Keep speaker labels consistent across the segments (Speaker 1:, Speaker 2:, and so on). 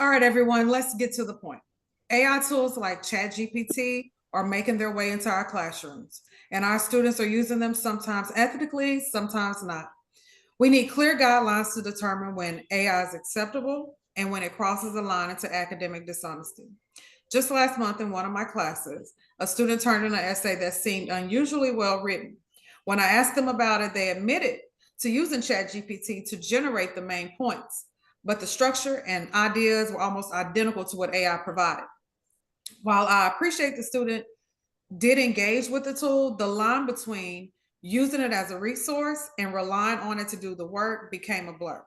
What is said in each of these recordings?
Speaker 1: All right, everyone, let's get to the point. AI tools like ChatGPT are making their way into our classrooms, and our students are using them sometimes ethically, sometimes not. We need clear guidelines to determine when AI is acceptable and when it crosses the line into academic dishonesty. Just last month in one of my classes, a student turned in an essay that seemed unusually well written. When I asked them about it, they admitted to using ChatGPT to generate the main points, but the structure and ideas were almost identical to what AI provided. While I appreciate the student did engage with the tool, the line between using it as a resource and relying on it to do the work became a blur.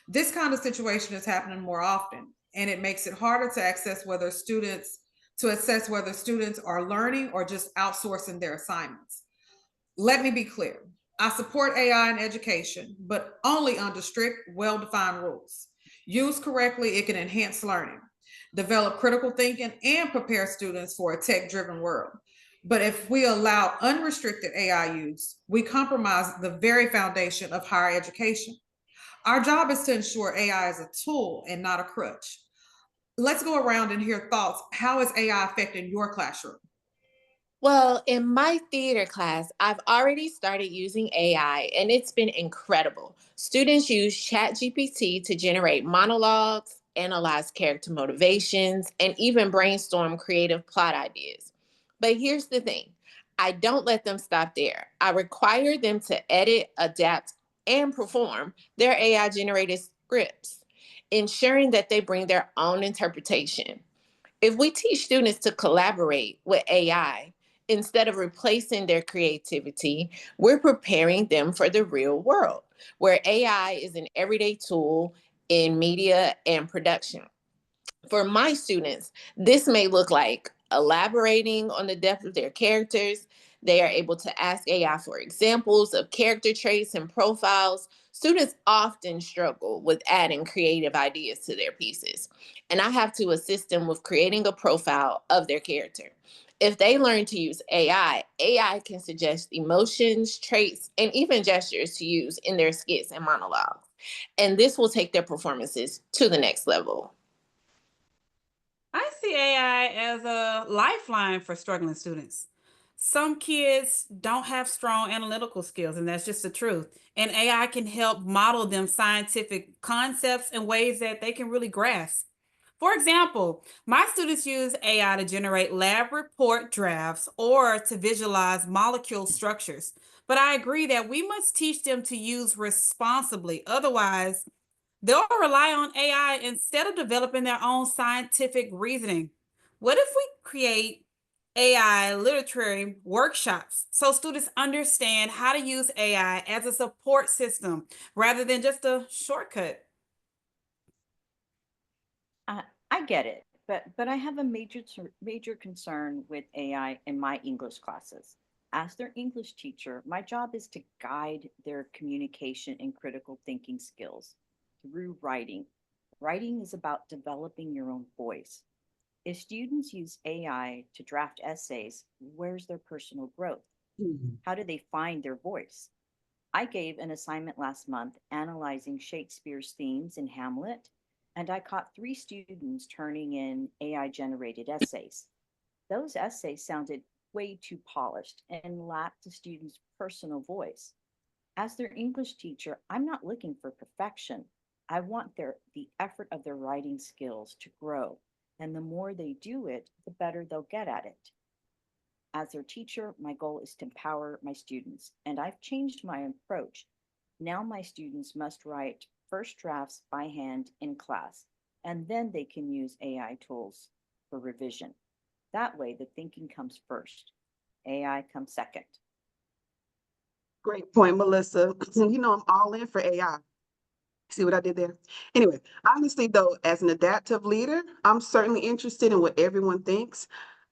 Speaker 1: This kind of situation is happening more often, and it makes it harder to assess whether students are learning or just outsourcing their assignments. Let me be clear. I support AI in education, but only under strict, well-defined rules. Used correctly, it can enhance learning, develop critical thinking, and prepare students for a tech-driven world. But if we allow unrestricted AI use, we compromise the very foundation of higher education. Our job is to ensure AI is a tool and not a crutch. Let's go around and hear thoughts. How is AI affecting your classroom?
Speaker 2: Well, in my theater class, I've already started using AI and it's been incredible. Students use ChatGPT to generate monologues, analyze character motivations, and even brainstorm creative plot ideas. But here's the thing, I don't let them stop there. I require them to edit, adapt, and perform their AI generated scripts, ensuring that they bring their own interpretation. If we teach students to collaborate with AI instead of replacing their creativity, we're preparing them for the real world where AI is an everyday tool in media and production. For my students, this may look like elaborating on the depth of their characters. They are able to ask AI for examples of character traits and profiles. Students often struggle with adding creative ideas to their pieces, and I have to assist them with creating a profile of their character. If they learn to use AI can suggest emotions, traits, and even gestures to use in their skits and monologues. And this will take their performances to the next level.
Speaker 3: I see AI as a lifeline for struggling students. Some kids don't have strong analytical skills, and that's just the truth. And AI can help model them scientific concepts in ways that they can really grasp. For example, my students use AI to generate lab report drafts or to visualize molecule structures. But I agree that we must teach them to use responsibly. Otherwise, they'll rely on AI instead of developing their own scientific reasoning. What if we create AI literary workshops so students understand how to use AI as a support system rather than just a shortcut?
Speaker 4: I get it, but I have a major concern with AI in my English classes. As their English teacher, my job is to guide their communication and critical thinking skills through writing. Writing is about developing your own voice. If students use AI to draft essays, where's their personal growth? How do they find their voice? I gave an assignment last month analyzing Shakespeare's themes in Hamlet, and I caught three students turning in AI generated essays. Those essays sounded way too polished and lacked the student's personal voice. As their English teacher, I'm not looking for perfection. I want the effort of their writing skills to grow, and the more they do it, the better they'll get at it. As their teacher, my goal is to empower my students, and I've changed my approach. Now my students must write first drafts by hand in class, and then they can use AI tools for revision. That way, the thinking comes first, AI comes second.
Speaker 5: Great point, Melissa. You know, I'm all in for AI. See what I did there? Anyway, honestly, though, as an adaptive leader, I'm certainly interested in what everyone thinks.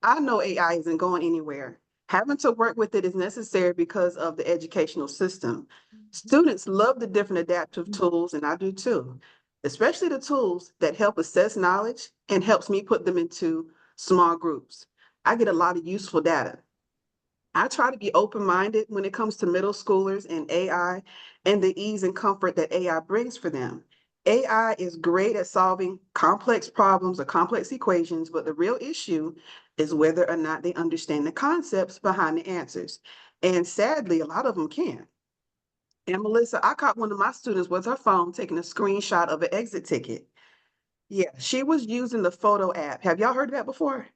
Speaker 5: I know AI isn't going anywhere. Having to work with it is necessary because of the educational system. Students love the different adaptive tools, and I do too, especially the tools that help assess knowledge and helps me put them into small groups. I get a lot of useful data. I try to be open-minded when it comes to middle schoolers and AI and the ease and comfort that AI brings for them. AI is great at solving complex problems or complex equations, but the real issue is whether or not they understand the concepts behind the answers. And sadly, a lot of them can't. And Melissa, I caught one of my students with her phone taking a screenshot of an exit ticket. Yeah, she was using the photo app. Have y'all heard of that before?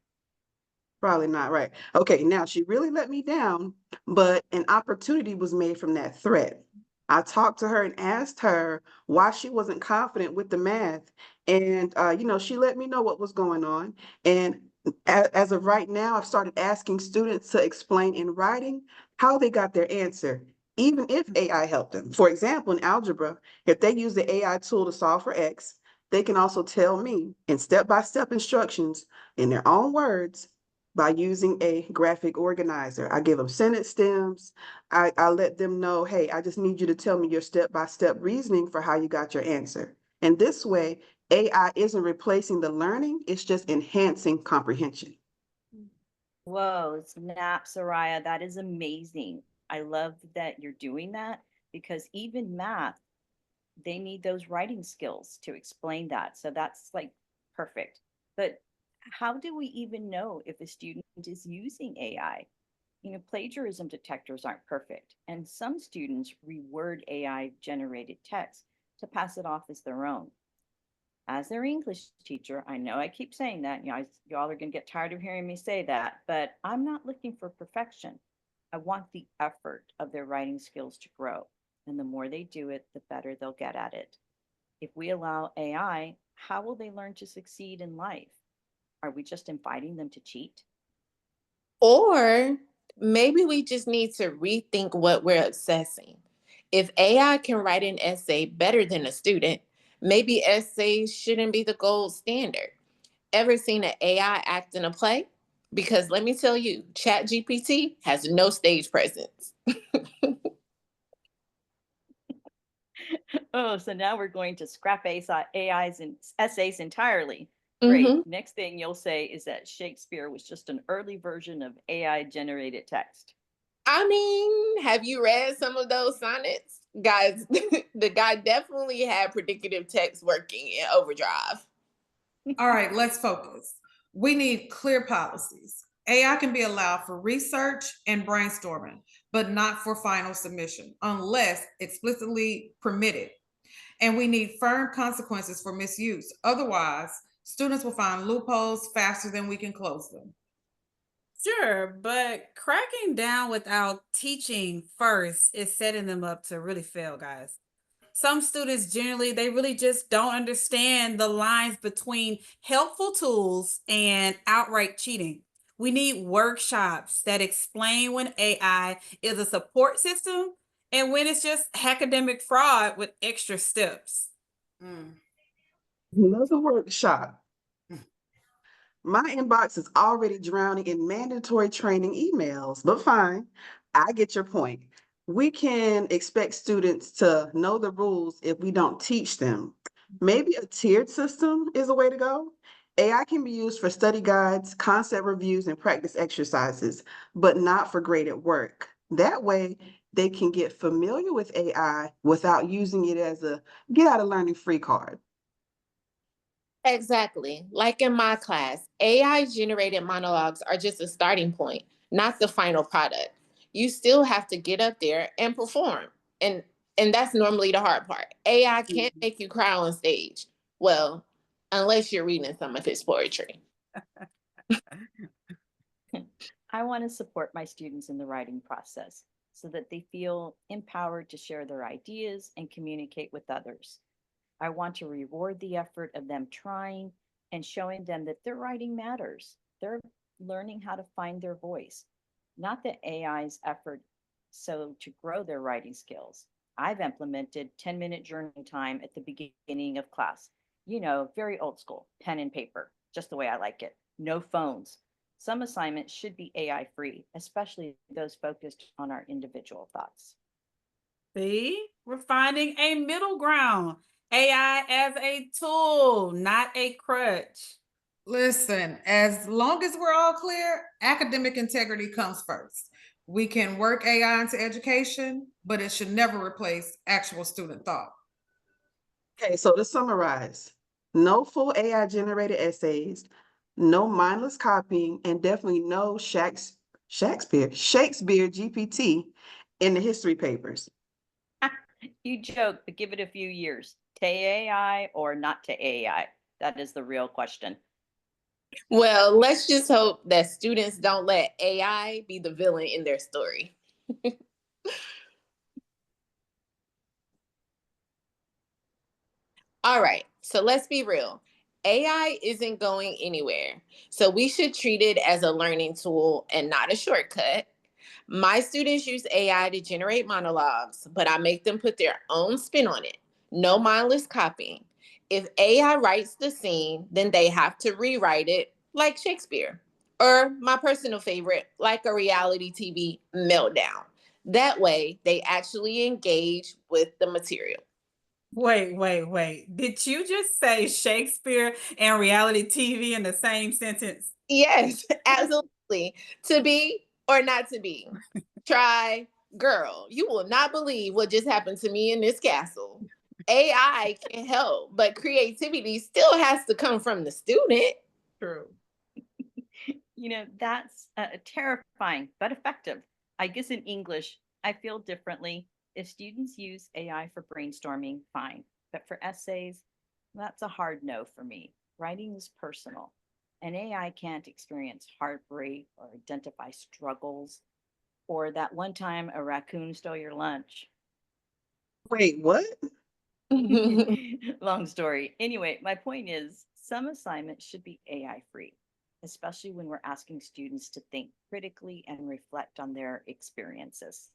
Speaker 5: Probably not, right? Okay, now she really let me down, but an opportunity was made from that threat. I talked to her and asked her why she wasn't confident with the math. And, she let me know what was going on. And as of right now, I've started asking students to explain in writing how they got their answer, even if AI helped them. For example, in algebra, if they use the AI tool to solve for X, they can also tell me in step-by-step instructions in their own words by using a graphic organizer. I give them sentence stems. I let them know, hey, I just need you to tell me your step-by-step reasoning for how you got your answer. And this way, AI isn't replacing the learning, it's just enhancing comprehension.
Speaker 4: Whoa, snap, Soraya. That is amazing. I love that you're doing that because even math, they need those writing skills to explain that. So that's like perfect. But how do we even know if a student is using AI? Plagiarism detectors aren't perfect, and some students reword AI generated text to pass it off as their own. As their English teacher, I know I keep saying that, y'all are going to get tired of hearing me say that, but I'm not looking for perfection. I want the effort of their writing skills to grow. And the more they do it, the better they'll get at it. If we allow AI, how will they learn to succeed in life? Are we just inviting them to cheat?
Speaker 2: Or maybe we just need to rethink what we're assessing. If AI can write an essay better than a student, maybe essays shouldn't be the gold standard. Ever seen an AI act in a play? Because let me tell you, ChatGPT has no stage presence.
Speaker 4: Oh, so now we're going to scrap AIs and essays entirely. Great.
Speaker 2: Mm-hmm.
Speaker 4: Next thing you'll say is that Shakespeare was just an early version of AI generated text.
Speaker 2: I mean, have you read some of those sonnets? Guys, the guy definitely had predictive text working in overdrive.
Speaker 1: All right, let's focus. We need clear policies. AI can be allowed for research and brainstorming, but not for final submission unless explicitly permitted. And we need firm consequences for misuse. Otherwise, students will find loopholes faster than we can close them.
Speaker 3: Sure, but cracking down without teaching first is setting them up to really fail, guys. Some students generally, they really just don't understand the lines between helpful tools and outright cheating. We need workshops that explain when AI is a support system and when it's just academic fraud with extra steps.
Speaker 5: Another workshop. My inbox is already drowning in mandatory training emails, but fine, I get your point. We can expect students to know the rules if we don't teach them. Maybe a tiered system is a way to go. AI can be used for study guides, concept reviews, and practice exercises, but not for graded work. That way, they can get familiar with AI without using it as a get out of learning free card.
Speaker 2: Exactly. Like in my class, AI generated monologues are just a starting point, not the final product. You still have to get up there and perform. And and that's normally the hard part. AI can't make you cry on stage. Well, unless you're reading some of his poetry.
Speaker 4: I want to support my students in the writing process so that they feel empowered to share their ideas and communicate with others. I want to reward the effort of them trying and showing them that their writing matters. They're learning how to find their voice, not the AI's effort so to grow their writing skills. I've implemented 10-minute journaling time at the beginning of class. Very old school, pen and paper, just the way I like it. No phones. Some assignments should be AI free, especially those focused on our individual thoughts.
Speaker 3: See, we're finding a middle ground. AI as a tool, not a crutch.
Speaker 1: Listen, as long as we're all clear, academic integrity comes first. We can work AI into education, but it should never replace actual student thought.
Speaker 5: Okay, so to summarize, no full AI generated essays, no mindless copying, and definitely no Shakespeare GPT in the history papers.
Speaker 4: You joke, but give it a few years. To AI or not to AI? That is the real question.
Speaker 2: Well, let's just hope that students don't let AI be the villain in their story. All right, so let's be real. AI isn't going anywhere. So we should treat it as a learning tool and not a shortcut. My students use AI to generate monologues, but I make them put their own spin on it. No mindless copying. If AI writes the scene, then they have to rewrite it like Shakespeare. Or my personal favorite, like a reality TV meltdown. That way, they actually engage with the material.
Speaker 3: Wait. Did you just say Shakespeare and reality TV in the same sentence?
Speaker 2: Yes, absolutely. To be or not to be. Try, girl, you will not believe what just happened to me in this castle. AI can help, but creativity still has to come from the student.
Speaker 3: True.
Speaker 4: That's terrifying, but effective. I guess in English, I feel differently. If students use AI for brainstorming, fine. But for essays, that's a hard no for me. Writing is personal, and AI can't experience heartbreak or identify struggles or that one time a raccoon stole your lunch.
Speaker 5: Wait, what?
Speaker 4: Long story. Anyway, my point is some assignments should be AI free, especially when we're asking students to think critically and reflect on their experiences.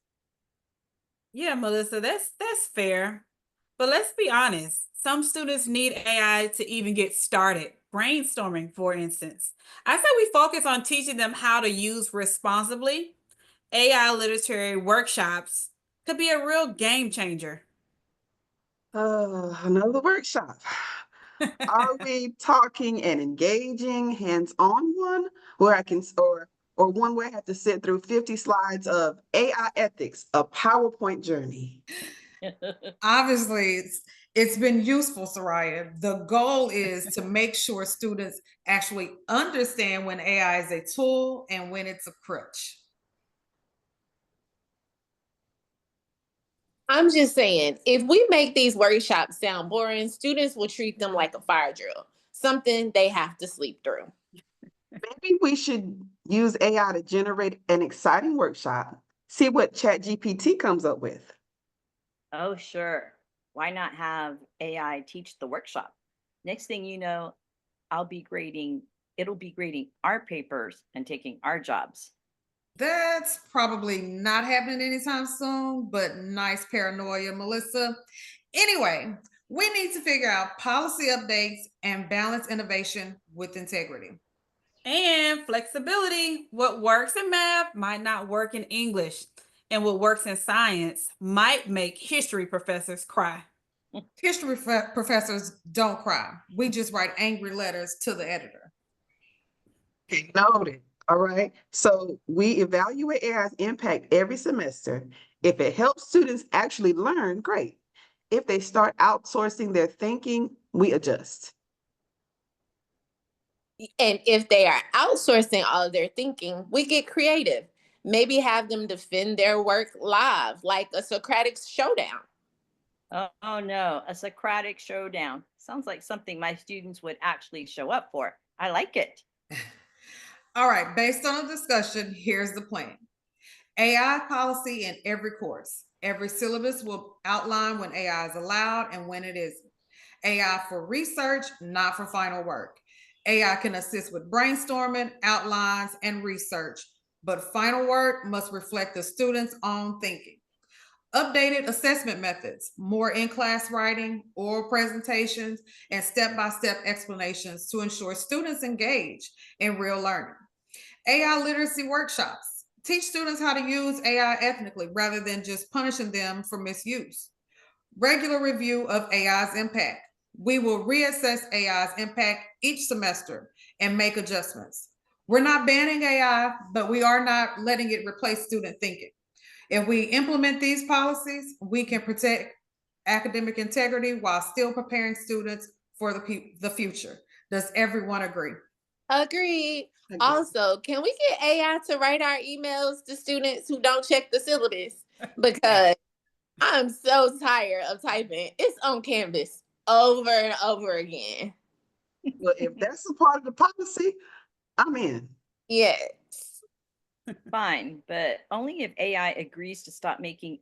Speaker 3: Yeah, Melissa, that's fair. But let's be honest, some students need AI to even get started. Brainstorming, for instance. I say we focus on teaching them how to use responsibly. AI literary workshops could be a real game changer.
Speaker 5: Another workshop. Are we talking an engaging, hands-on one where I can, or one where I have to sit through 50 slides of AI ethics, a PowerPoint journey?
Speaker 1: Obviously, it's been useful, Soraya. The goal is to make sure students actually understand when AI is a tool and when it's a crutch.
Speaker 2: I'm just saying, if we make these workshops sound boring, students will treat them like a fire drill, something they have to sleep through.
Speaker 5: Maybe we should use AI to generate an exciting workshop. See what ChatGPT comes up with.
Speaker 4: Oh, sure. Why not have AI teach the workshop? Next thing you know, it'll be grading our papers and taking our jobs.
Speaker 1: That's probably not happening anytime soon, but nice paranoia, Melissa. Anyway, we need to figure out policy updates and balance innovation with integrity.
Speaker 3: And flexibility. What works in math might not work in English, and what works in science might make history professors cry.
Speaker 1: History professors don't cry. We just write angry letters to the editor.
Speaker 5: Okay, noted. All right. So we evaluate AI's impact every semester. If it helps students actually learn, great. If they start outsourcing their thinking, we adjust.
Speaker 2: And if they are outsourcing all of their thinking, we get creative. Maybe have them defend their work live, like a Socratic showdown.
Speaker 4: Oh no, a Socratic showdown. Sounds like something my students would actually show up for. I like it.
Speaker 1: All right, based on the discussion, here's the plan. AI policy in every course. Every syllabus will outline when AI is allowed and when it isn't. AI for research, not for final work. AI can assist with brainstorming, outlines, and research, but final work must reflect the student's own thinking. Updated assessment methods, more in-class writing, oral presentations, and step-by-step explanations to ensure students engage in real learning. AI literacy workshops. Teach students how to use AI ethically rather than just punishing them for misuse. Regular review of AI's impact. We will reassess AI's impact each semester and make adjustments. We're not banning AI, but we are not letting it replace student thinking. If we implement these policies, we can protect academic integrity while still preparing students for the future. Does everyone agree?
Speaker 2: Agreed.
Speaker 5: Agreed.
Speaker 2: Also, can we get AI to write our emails to students who don't check the syllabus? Because I'm so tired of typing. It's on Canvas over and over again.
Speaker 5: Well, if that's a part of the policy, I'm in.
Speaker 2: Yes.
Speaker 4: Fine, but only if AI agrees to stop making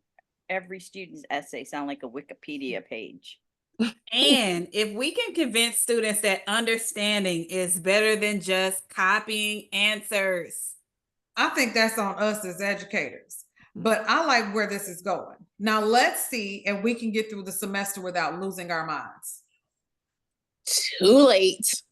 Speaker 4: every student's essay sound like a Wikipedia page.
Speaker 3: And if we can convince students that understanding is better than just copying answers.
Speaker 1: I think that's on us as educators, but I like where this is going. Now let's see if we can get through the semester without losing our minds.
Speaker 2: Too late.